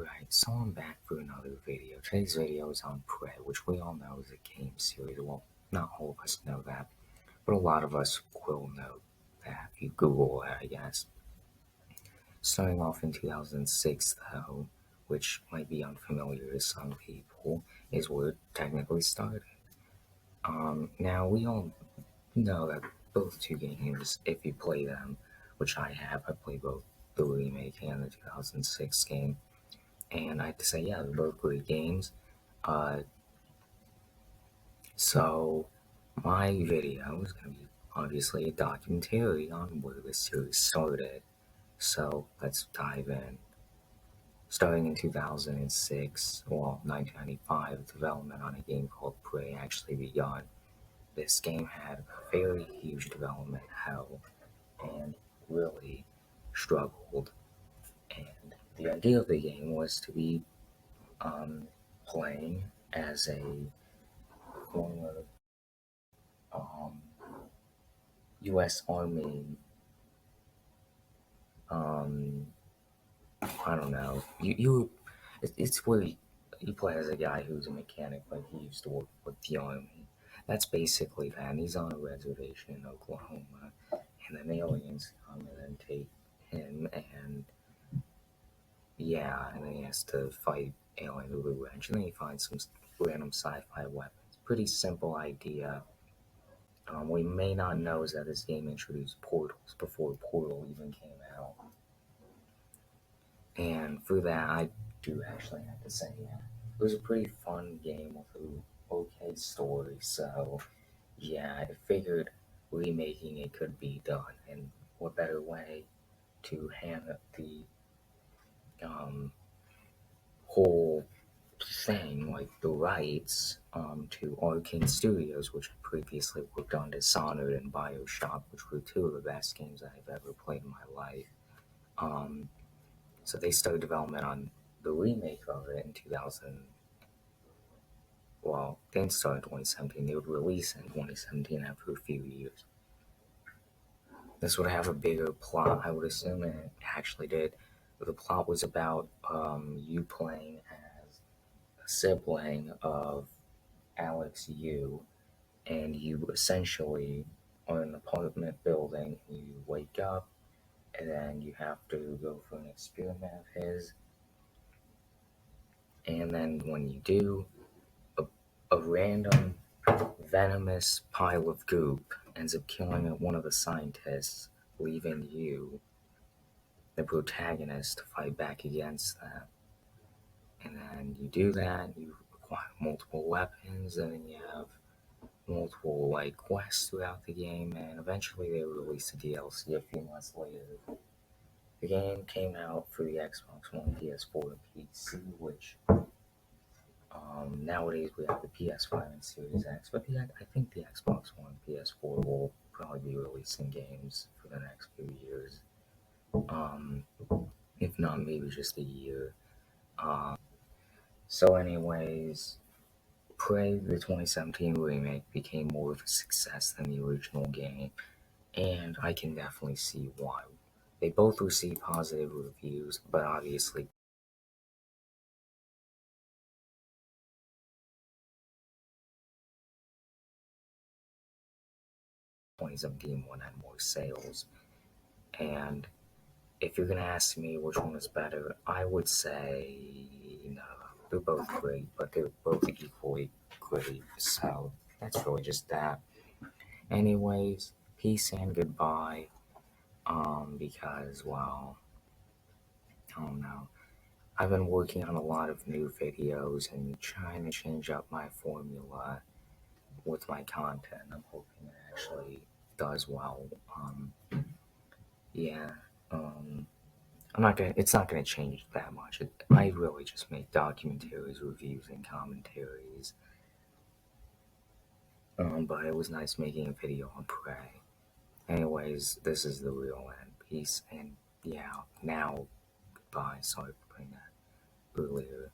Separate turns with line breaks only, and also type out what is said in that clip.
Alright, so I'm back for another video. Today's video is on Prey, which we all know is a game series. Well, not all of us know that, but a lot of us will know that if you Google it, I guess. Starting off in 2006, though, which might be unfamiliar to some people, is where it technically started. Now, we all know that both two games, if you play them, which I have, I played both the remake and the 2006 game, and I have to say, yeah, they're both great games. So my video is going to be obviously a documentary on where the series started. So let's dive in. Starting in 2006, well, 1995, development on a game called Prey actually begun. This game had a very huge development hell and really struggled. And the idea of the game was to be playing as a former U.S. Army, I don't know, it's where you play as a guy who's a mechanic, like he used to work with the Army. That's basically that, and he's on a reservation in Oklahoma, and then aliens come and then take him, and yeah, and then he has to fight alien revenge, and then he finds some random sci-fi weapons. Pretty simple idea. We may not know is that this game introduced portals before Portal even came out. And for that, I do actually have to say, yeah, it was a pretty fun game with an okay story. So, yeah, I figured remaking it could be done. And what better way to hand the whole thing, like the rights, to Arcane Studios, which previously worked on Dishonored and Bioshock, which were two of the best games I've ever played in my life. So they started development on the remake of it in 2000. Well, they didn't start in 2017. They would release in 2017 after a few years. This would have a bigger plot, I would assume, and it actually did. The plot was about you playing as a sibling of Alex Yu, and you essentially are in an apartment building. You wake up, and then you have to go for an experiment of his. And then when you do, a random venomous pile of goop ends up killing one of the scientists, leaving you, the protagonist, to fight back against that. And then you do that, you acquire multiple weapons, and then you have multiple quests throughout the game, and eventually they released a DLC a few months later. The game came out for the Xbox One, PS4, and PC, which nowadays we have the PS5 and Series X, but I think the Xbox One, PS4 will probably be releasing games for the next few years. If not, maybe just a year. So anyways, Prey, the 2017 remake, became more of a success than the original game, and I can definitely see why. They both received positive reviews, but obviously 2017 one had more sales. And if you're gonna ask me which one is better, I would say no. They're both great, but they're both equally great. So that's really just that. Anyways, peace and goodbye. Because well, I don't know. I've been working on a lot of new videos and trying to change up my formula with my content. I'm hoping it actually does well. Yeah. It's not gonna change that much. I really just make documentaries, reviews, and commentaries. But it was nice making a video on Prey. Anyways, this is the real end. Peace, and yeah, now, goodbye. Sorry for putting that earlier.